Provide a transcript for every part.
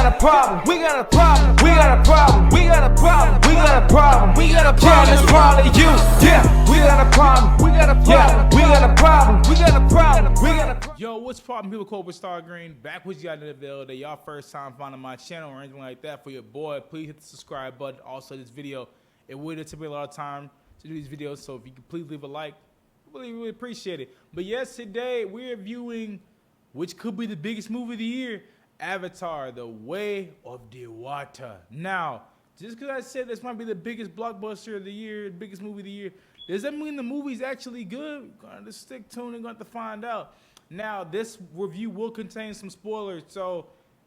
got a problem. We got a problem. We got a problem. We got a problem. We got a problem. We got a problem. Yeah, it's probably you. Yeah, we got a problem. We got a problem. Yeah, we got a problem. We got a problem. We got a problem. Yo, what's poppin', people? Called with Star Green, back with you out in the video. That y'all first time finding my channel or anything like that for your boy, please hit the subscribe button. Also, this video, it would take me a lot of time to do these videos, so if you could please leave a like, I really appreciate it. But yes, today we're viewing, which could be the biggest movie of the year, Avatar: The Way of the Water. Now, just because I said this might be the biggest blockbuster of the year, the biggest movie of the year, does that mean the movie's actually good? Gonna just stick tuned and going to find out. Now, this review will contain some spoilers, so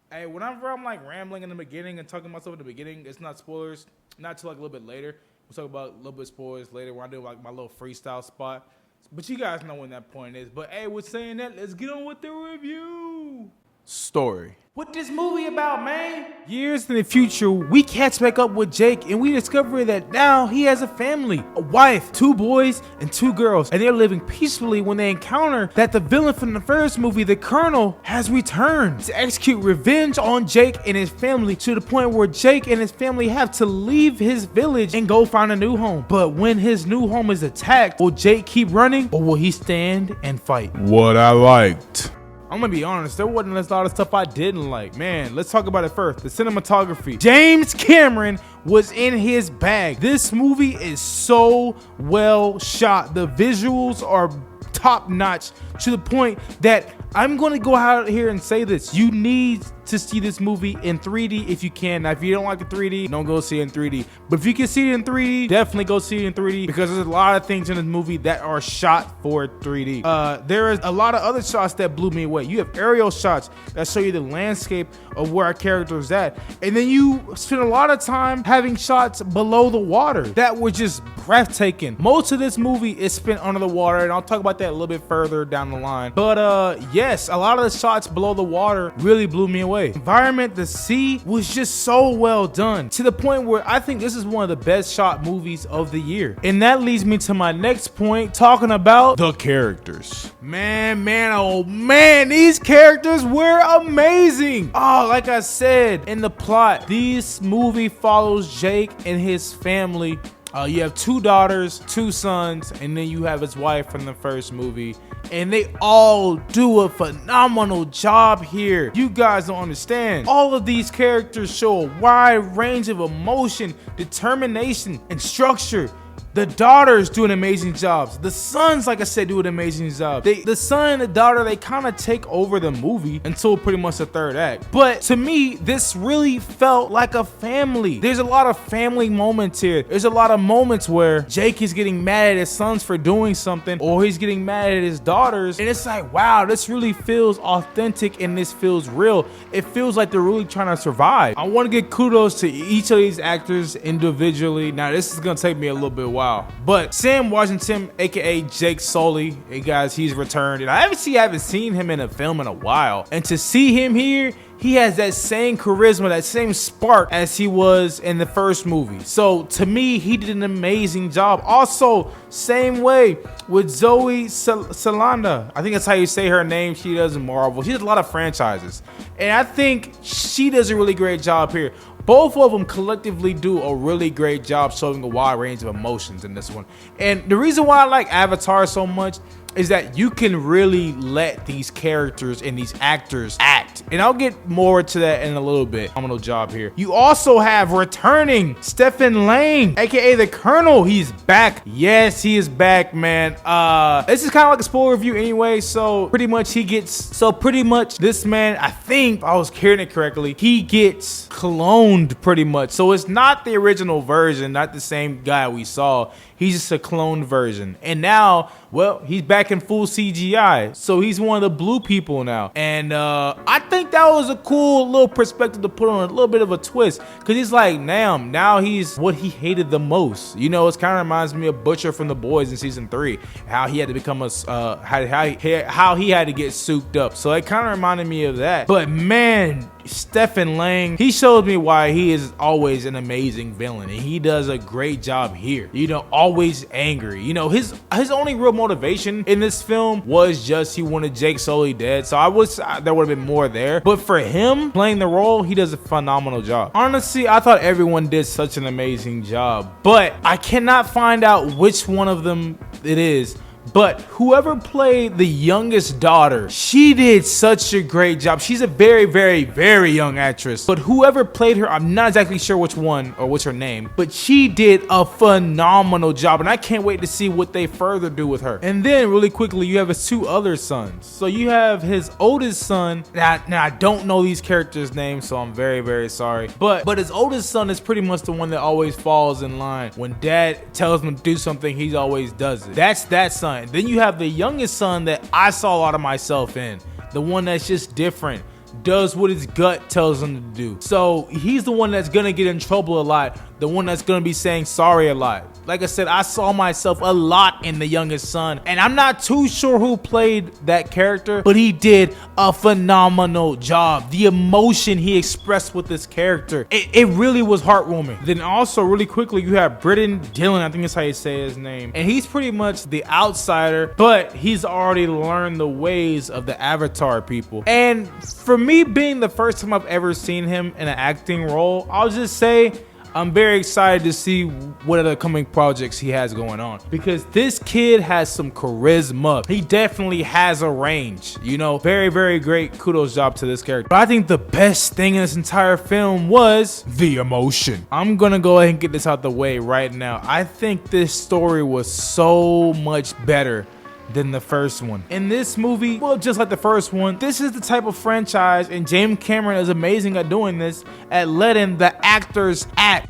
hey, whenever I'm like rambling in the beginning and talking about stuff in the beginning, it's not spoilers. Not till like a little bit later. We'll talk about a little bit of spoilers later when I do like my little freestyle spot. But you guys know when that point is. But hey, with saying that, let's get on with the review. Story. What this movie about, man? Years in the future, we catch back up with Jake and we discover that now he has a family, a wife, 2 boys and 2 girls, and they're living peacefully when they encounter that the villain from the first movie, the Colonel, has returned to execute revenge on Jake and his family, to the point where Jake and his family have to leave his village and go find a new home. But when his new home is attacked, will Jake keep running or will he stand and fight? What I liked. I'm gonna be honest, there wasn't a lot of stuff I didn't like. Man, let's talk about it first. The cinematography. James Cameron was in his bag. This movie is so well shot. The visuals are top notch to the point that I'm gonna go out here and say this. You need to see this movie in 3D if you can. Now, if you don't like the 3D, don't go see it in 3D. But if you can see it in 3D, definitely go see it in 3D, because there's a lot of things in this movie that are shot for 3D. There is a lot of other shots that blew me away. You have aerial shots that show you the landscape of where our character is at. And then you spend a lot of time having shots below the water that were just breathtaking. Most of this movie is spent under the water, and I'll talk about that a little bit further down the line. But yes, a lot of the shots below the water really blew me away. Environment, the sea was just so well done, to the point where I think this is one of the best shot movies of the year. And that leads me to my next point, talking about the characters. Man, oh man, these characters were amazing. Oh, like I said in the plot, this movie follows Jake and his family. You have 2 daughters, 2 sons, and then you have his wife from the first movie. And they all do a phenomenal job here. You guys don't understand. All of these characters show a wide range of emotion, determination, and structure. The daughters do an amazing job. The sons, like I said, do an amazing job. The son and the daughter, they kind of take over the movie until pretty much the 3rd act. But to me, this really felt like a family. There's a lot of family moments here. There's a lot of moments where Jake is getting mad at his sons for doing something, or he's getting mad at his daughters. And it's like, wow, this really feels authentic and this feels real. It feels like they're really trying to survive. I want to give kudos to each of these actors individually. Now, this is going to take me a little bit while. But Sam Washington, aka Jake Sully, hey guys, he's returned, and I haven't seen him in a film in a while. And to see him here, he has that same charisma, that same spark as he was in the first movie. So to me, he did an amazing job. Also, same way with Zoe Saldana. I think that's how you say her name. She does in Marvel. She does a lot of franchises. And I think she does a really great job here. Both of them collectively do a really great job showing a wide range of emotions in this one. And the reason why I like Avatar so much is that you can really let these characters and these actors act. And I'll get more to that in a little bit. Phenomenal job here. You also have returning Stephen Lang, aka the Colonel. He's back. Yes, he is back, man. This is kind of like a spoiler review anyway. So pretty much this man, I think if I was hearing it correctly, he gets cloned pretty much. So it's not the original version, not the same guy we saw. He's just a cloned version. And now, well, he's back in full CGI. So he's one of the blue people now. And I think that was a cool little perspective to put on, a little bit of a twist. Because he's like, now he's what he hated the most. You know, it kind of reminds me of Butcher from The Boys in season 3. How he had to become how he had to get souped up. So it kind of reminded me of that. But man, Stephen Lang, he shows me why he is always an amazing villain, and he does a great job here. You know, always angry. You know, his only real motivation in this film was just he wanted Jake Sully dead. So there would have been more there. But for him playing the role, he does a phenomenal job. Honestly, I thought everyone did such an amazing job, but I cannot find out which one of them it is. But whoever played the youngest daughter, she did such a great job. She's a very, very, very young actress. But whoever played her, I'm not exactly sure which one or what's her name, but she did a phenomenal job. And I can't wait to see what they further do with her. And then really quickly, you have his two other sons. So you have his oldest son. Now I don't know these characters' names, so I'm very, very sorry. But his oldest son is pretty much the one that always falls in line. When dad tells him to do something, he always does it. That's that son. Then you have the youngest son that I saw a lot of myself in. The one that's just different. Does what his gut tells him to do. So he's the one that's gonna get in trouble a lot. The one that's gonna be saying sorry a lot. Like I said, I saw myself a lot in the youngest son, and I'm not too sure who played that character, but he did a phenomenal job. The emotion he expressed with this character, it really was heartwarming. Then also really quickly, you have Britton Dillon, I think that's how you say his name, and he's pretty much the outsider, but he's already learned the ways of the Avatar people. And for me, being the first time I've ever seen him in an acting role, I'll just say I'm very excited to see what other coming projects he has going on, because this kid has some charisma. He definitely has a range, you know. Very, very great kudos job to this character. But I think the best thing in this entire film was the emotion. I'm gonna go ahead and get this out the way right now. I think this story was so much better than the first one. In this movie, well, just like the first one, this is the type of franchise, and James Cameron is amazing at doing this, at letting the actors act.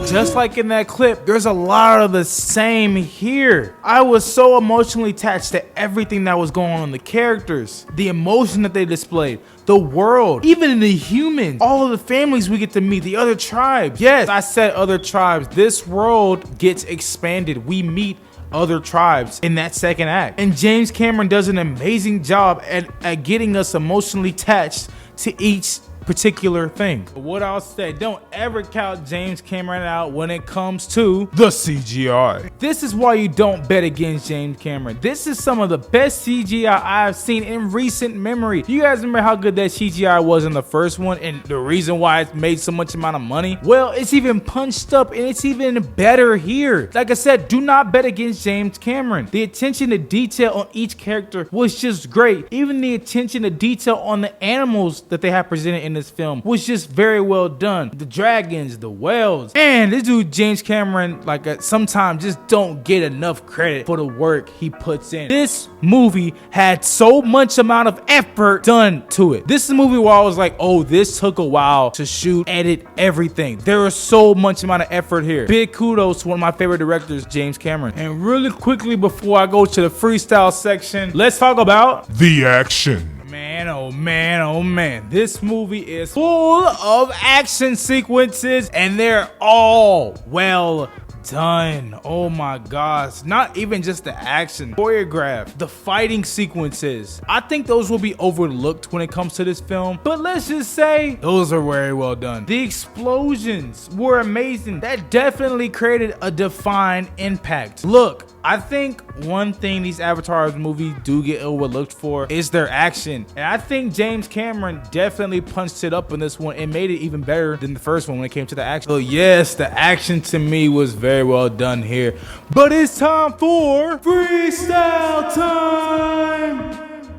Just like in that clip, there's a lot of the same here. I was so emotionally attached to everything that was going on, the characters, the emotion that they displayed, the world, even the humans, all of the families we get to meet, the other tribes. Yes, I said other tribes. This world gets expanded. We meet other tribes in that second act. And James Cameron does an amazing job at getting us emotionally attached to each particular thing. But what I'll say, don't ever count James Cameron out when it comes to the CGI. This is why you don't bet against James Cameron. This is some of the best CGI I've seen in recent memory. You guys remember how good that CGI was in the first one, and the reason why it's made so much amount of money? Well, it's even punched up, and it's even better here. Like I said, do not bet against James Cameron. The attention to detail on each character was just great. Even the attention to detail on the animals that they have presented in this film was just very well done. The dragons, the whales, and this dude James Cameron, like sometimes just don't get enough credit for the work he puts in. This movie had so much amount of effort done to it. This is a movie where I was like, oh, this took a while to shoot, edit, everything. There was so much amount of effort here. Big kudos to one of my favorite directors, James Cameron. And really quickly before I go to the freestyle section, let's talk about the action. Man, oh man, oh man. This movie is full of action sequences, and they're all well done. Oh my gosh. Not even just the action, choreographed, the fighting sequences. I think those will be overlooked when it comes to this film, but let's just say those are very well done. The explosions were amazing. That definitely created a defined impact. Look, I think one thing these Avatar movies do get overlooked for is their action. And I think James Cameron definitely punched it up in this one and made it even better than the first one when it came to the action. So yes, the action to me was very well done here. But it's time for freestyle time.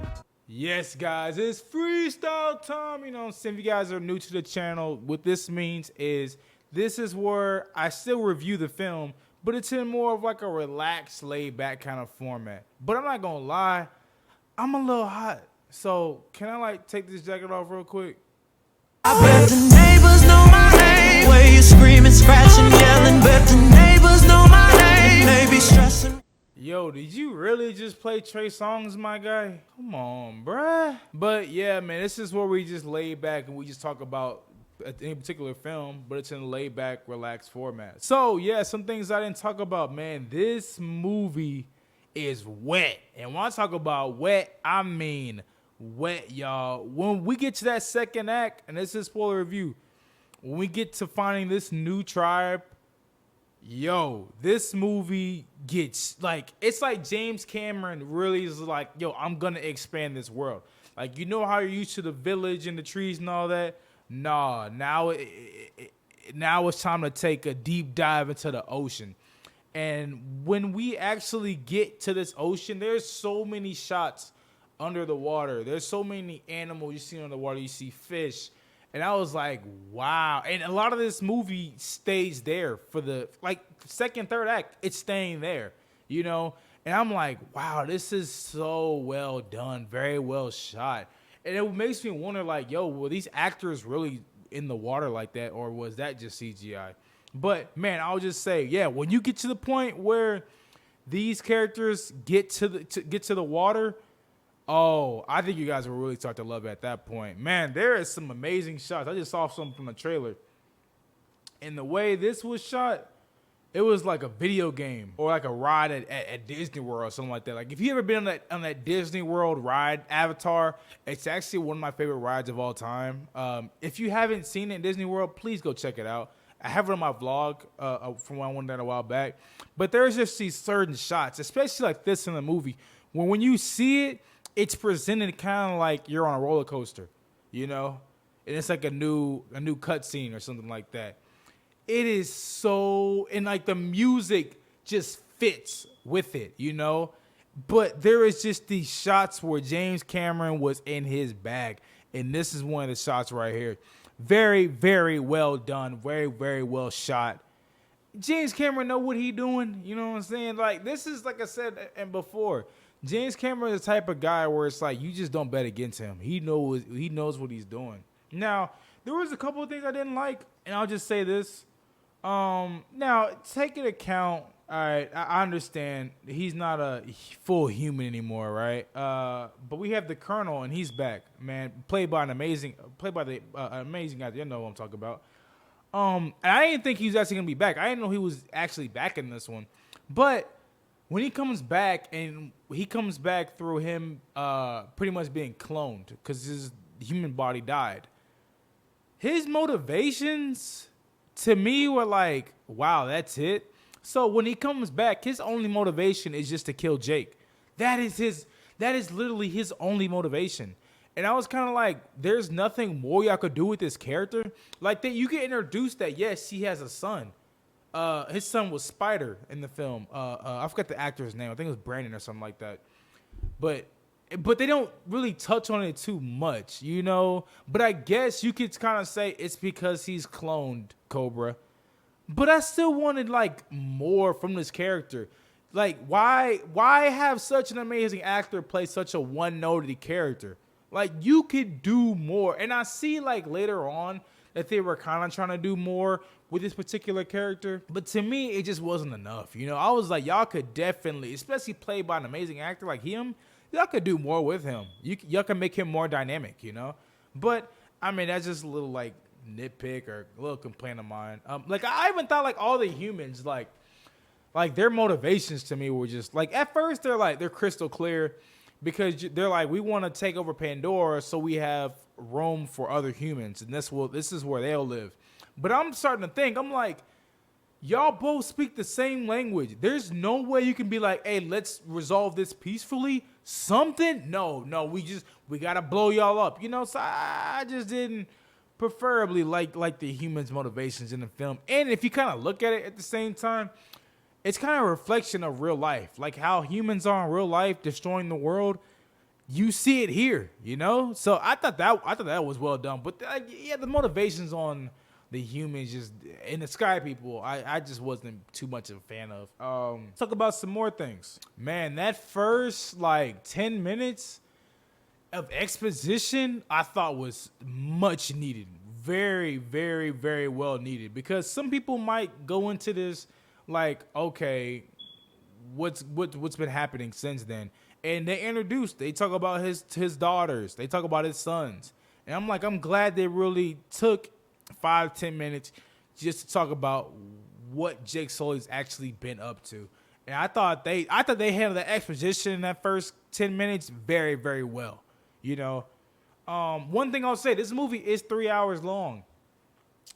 Yes, guys, it's freestyle time. You know, if you guys are new to the channel, what this means is this is where I still review the film, but it's in more of like a relaxed, laid back kind of format. But I'm not gonna lie, I'm a little hot. So can I like take this jacket off real quick? I bet the neighbors know my name. Where you screaming, scratching, yelling. Bet the neighbors know my name. They be stressing. Yo, did you really just play Trey Songz, my guy? Come on, bruh. But yeah, man, this is where we just lay back and we just talk about any particular film, but it's in a laid back, relaxed format. So yeah, some things I didn't talk about, man. This movie is wet. And when I talk about wet, I mean wet, y'all. When we get to that second act, and this is spoiler review, when we get to finding this new tribe, yo, this movie gets like, it's like James Cameron really is like, yo, I'm gonna expand this world. Like, you know how you're used to the village and the trees and all that? Nah, now it's time to take a deep dive into the ocean. And when we actually get to this ocean, there's so many shots under the water. There's so many animals you see under the water. You see fish. And I was like, wow. And a lot of this movie stays there for the, like, second, third act. It's staying there, you know? And I'm like, wow, this is so well done. Very well shot. And it makes me wonder, like, yo, were these actors really in the water like that? Or was that just CGI? But, man, I'll just say, yeah, when you get to the point where these characters get to the water, oh, I think you guys will really start to love it at that point. Man, there is some amazing shots. I just saw some from the trailer. And the way this was shot, it was like a video game or like a ride at Disney World or something like that. Like, if you ever been on that Disney World ride, Avatar, it's actually one of my favorite rides of all time. If you haven't seen it in Disney World, please go check it out. I have it on my vlog from when I went there a while back. But there's just these certain shots, especially like this in the movie, when you see it, it's presented kind of like you're on a roller coaster, you know? And it's like a new cutscene or something like that. It is so, and like the music just fits with it, you know? But there is just these shots where James Cameron was in his bag. And this is one of the shots right here. Very, very well done. Very, very well shot. James Cameron know what he doing. You know what I'm saying? Like, this is, like I said and before, James Cameron is the type of guy where it's like, you just don't bet against him. He knows what he's doing. Now, there was a couple of things I didn't like, and I'll just say this. Now, take into account, all right, I understand he's not a full human anymore, right? But we have the Colonel, and he's back, man, played by the amazing guy. You know what I'm talking about. And I didn't think he was actually gonna be back. I didn't know he was actually back in this one. But when he comes back, and he comes back through him pretty much being cloned because his human body died. His motivations to me were like, wow, that's it. So when he comes back, his only motivation is just to kill Jake. That is literally his only motivation. And I was kind of like, there's nothing more y'all could do with this character. Like, that you get introduced that, yes, he has a son. His son was Spider in the film. I forgot the actor's name. I think it was Brandon or something like that. But they don't really touch on it too much, you know? But I guess you could kind of say it's because he's cloned Cobra. But I still wanted, like, more from this character. Like, why have such an amazing actor play such a one-noted character? Like, you could do more. And I see, like, later on that they were kind of trying to do more with this particular character. But to me, it just wasn't enough. You know, I was like, y'all could definitely, especially played by an amazing actor like him, y'all could do more with him. Y'all can make him more dynamic, you know? But, I mean, that's just a little, like, nitpick or a little complaint of mine. Like, I even thought, like, all the humans, like their motivations to me were just, like, at first they're crystal clear because they're like, we want to take over Pandora so we have room for other humans, and this is where they'll live. But I'm starting to think, I'm like, y'all both speak the same language. There's no way you can be like, hey, let's resolve this peacefully. Something? No, we got to blow y'all up. You know, so I just didn't preferably like the humans' motivations in the film. And if you kind of look at it at the same time, it's kind of a reflection of real life. Like how humans are in real life destroying the world. You see it here, you know? So I thought that was well done. But yeah, the motivations on the humans just in the sky people, I just wasn't too much of a fan of. Talk about some more things. Man, that first like 10 minutes of exposition I thought was much needed. Very, very, very well needed. Because some people might go into this like, okay, what's been happening since then? And they talk about his daughters. They talk about his sons. And I'm like, I'm glad they really took 5-10 minutes just to talk about what Jake Sully's actually been up to. And I thought they handled the exposition in that first 10 minutes very, very well. You know, one thing I'll say, this movie is 3 hours long.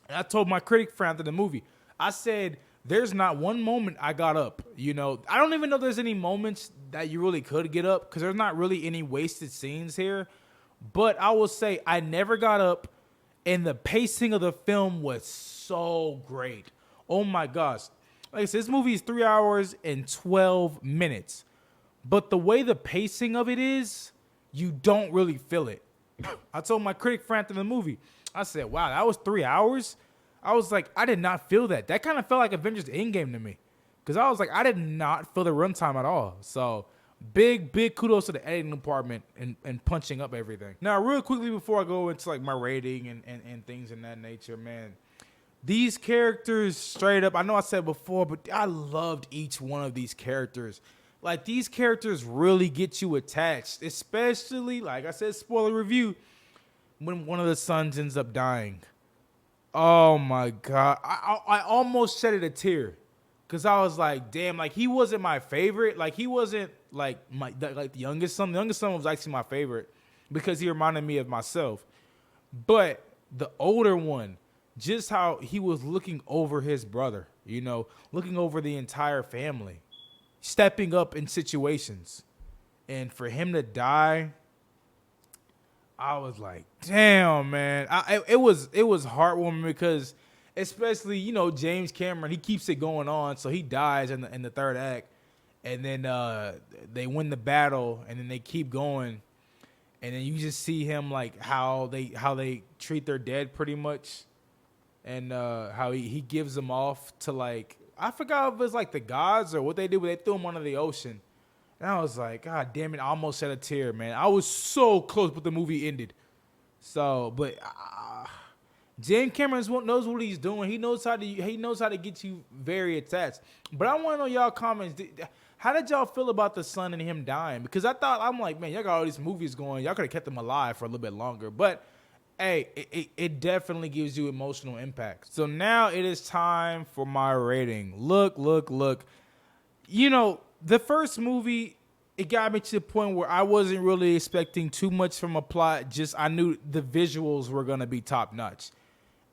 And I told my critic friend after the movie, I said, there's not one moment I got up. You know, I don't even know there's any moments that you really could get up because there's not really any wasted scenes here. But I will say I never got up, and the pacing of the film was so great. Oh my gosh. Like I said, this movie is 3 hours and 12 minutes. But the way the pacing of it is, you don't really feel it. I told my critic friend after the movie, I said, wow, that was 3 hours? I was like, I did not feel that. That kind of felt like Avengers Endgame to me. Because I was like, I did not feel the runtime at all. So, big kudos to the editing department and punching up everything. Now, real quickly before I go into like my rating and things in that nature, man. These characters, straight up, I know I said before, but I loved each one of these characters. Like, these characters really get you attached, especially, like I said, spoiler review, when one of the sons ends up dying. Oh, my God. I almost shedded a tear because I was like, damn, like, he wasn't my favorite. Like, he wasn't, like, the youngest son. The youngest son was actually my favorite because he reminded me of myself. But the older one, just how he was looking over his brother, you know, looking over the entire family, stepping up in situations. And for him to die, I was like, damn, man. It was heartwarming because especially, you know, James Cameron, he keeps it going on. So he dies in the third act. And then they win the battle and then they keep going. And then you just see him like how they treat their dead pretty much. And how he gives them off to, like, I forgot if it was like the gods or what they did, but they threw him under the ocean. And I was like, God damn it, I almost shed a tear, man. I was so close, but the movie ended. So, but James Cameron knows what he's doing. He knows how to get you very attached. But I want to know y'all comments. How did y'all feel about the son and him dying? Because I'm like, man, y'all got all these movies going. Y'all could have kept him alive for a little bit longer. But hey, it definitely gives you emotional impact. So now it is time for my rating. Look. You know, the first movie, it got me to the point where I wasn't really expecting too much from a plot. Just I knew the visuals were going to be top notch.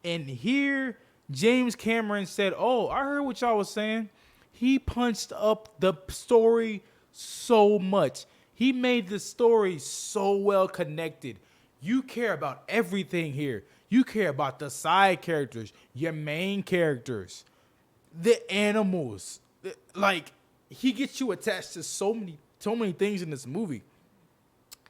And here, James Cameron said, oh, I heard what y'all was saying. He punched up the story so much. He made the story so well connected. You care about everything here. You care about the side characters, your main characters, the animals. Like, he gets you attached to so many things in this movie.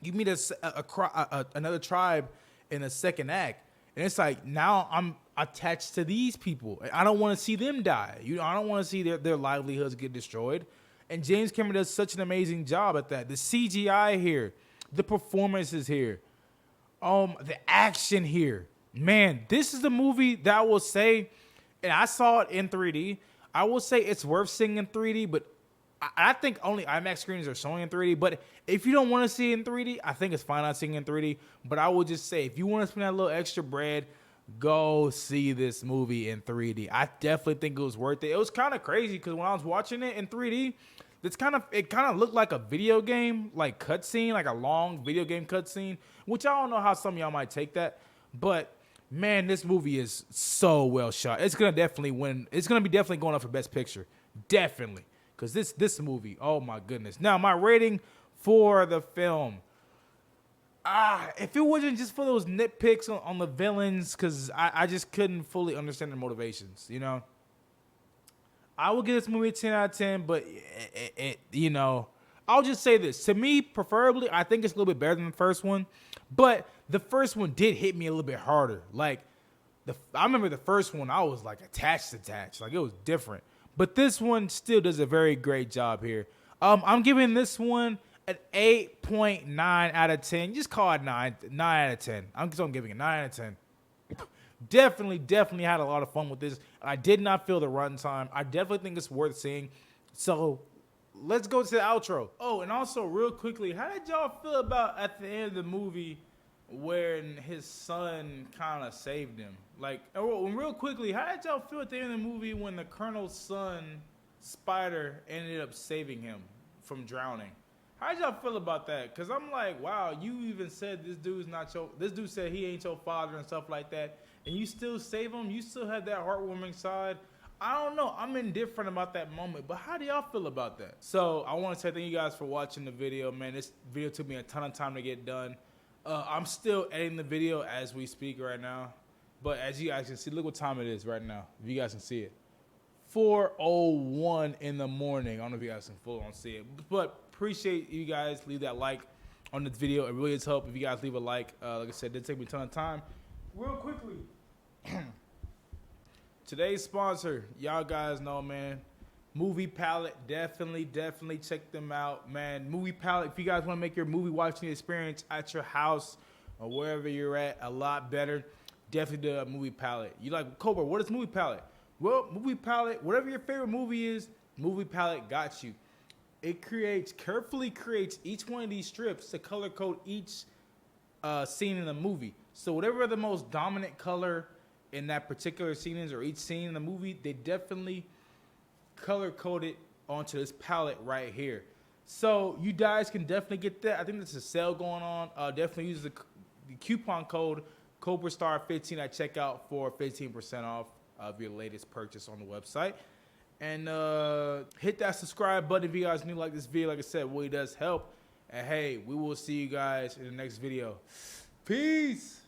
You meet another tribe in the second act, and it's like, now I'm attached to these people. I don't want to see them die. I don't want to see their livelihoods get destroyed. And James Cameron does such an amazing job at that. The CGI here, the performances here. The action here, man, this is the movie that I will say, and I saw it in 3D. I will say it's worth seeing in 3D, but I think only IMAX screens are showing in 3D. But if you don't want to see it in 3D, I think it's fine not seeing it in 3D. But I will just say, if you want to spend that little extra bread, go see this movie in 3D. I definitely think it was worth it. It was kind of crazy because when I was watching it in 3D, it kind of looked like a video game, like cutscene, like a long video game cutscene, which I don't know how some of y'all might take that. But man, this movie is so well shot. It's gonna definitely win. It's gonna be definitely going up for Best Picture, definitely, because this movie. Oh my goodness. Now my rating for the film. If it wasn't just for those nitpicks on the villains, because I just couldn't fully understand their motivations, you know. I will give this movie a 10 out of 10, but you know, I'll just say this. To me, preferably, I think it's a little bit better than the first one, but the first one did hit me a little bit harder. Like, I remember the first one, I was like attached. Like, it was different. But this one still does a very great job here. I'm giving this one an 8.9 out of 10. Just call it 9 out of 10. I'm giving it 9 out of 10. Definitely had a lot of fun with this. I did not feel the runtime. I definitely think it's worth seeing. So let's go to the outro. Oh, and also real quickly, how did y'all feel about at the end of the movie when his son kind of saved him? Like, real quickly, how did y'all feel at the end of the movie when the colonel's son spider ended up saving him from drowning. How did y'all feel about that? Cause I'm like, wow, you even said this dude said he ain't your father and stuff like that, and you still save him. You still have that heartwarming side. I don't know. I'm indifferent about that moment, but how do y'all feel about that? So I want to say thank you guys for watching the video, man. This video took me a ton of time to get done. I'm still editing the video as we speak right now, but as you guys can see, look what time it is right now. If you guys can see it, 4:01 in the morning. I don't know if you guys can full on see it, but appreciate you guys. Leave that like on this video. It really does help if you guys leave a like. Like I said, it did take me a ton of time. Real quickly. Today's sponsor, y'all guys know, man, Movie Palette. Definitely check them out, man. Movie Palette, if you guys want to make your movie watching experience at your house or wherever you're at a lot better, definitely do a Movie Palette. You like, Cobra, what is Movie Palette? Well, Movie Palette, whatever your favorite movie is, Movie Palette got you. It carefully creates each one of these strips to color code each scene in the movie. So whatever the most dominant color in that particular scene is, or each scene in the movie, they definitely color code it onto this palette right here. So you guys can definitely get that. I think there's a sale going on. Definitely use the coupon code CobraStar15 at checkout for 15% off of your latest purchase on the website. And hit that subscribe button if you guys new like this video. Like I said, it really does help. And hey, we will see you guys in the next video. Peace.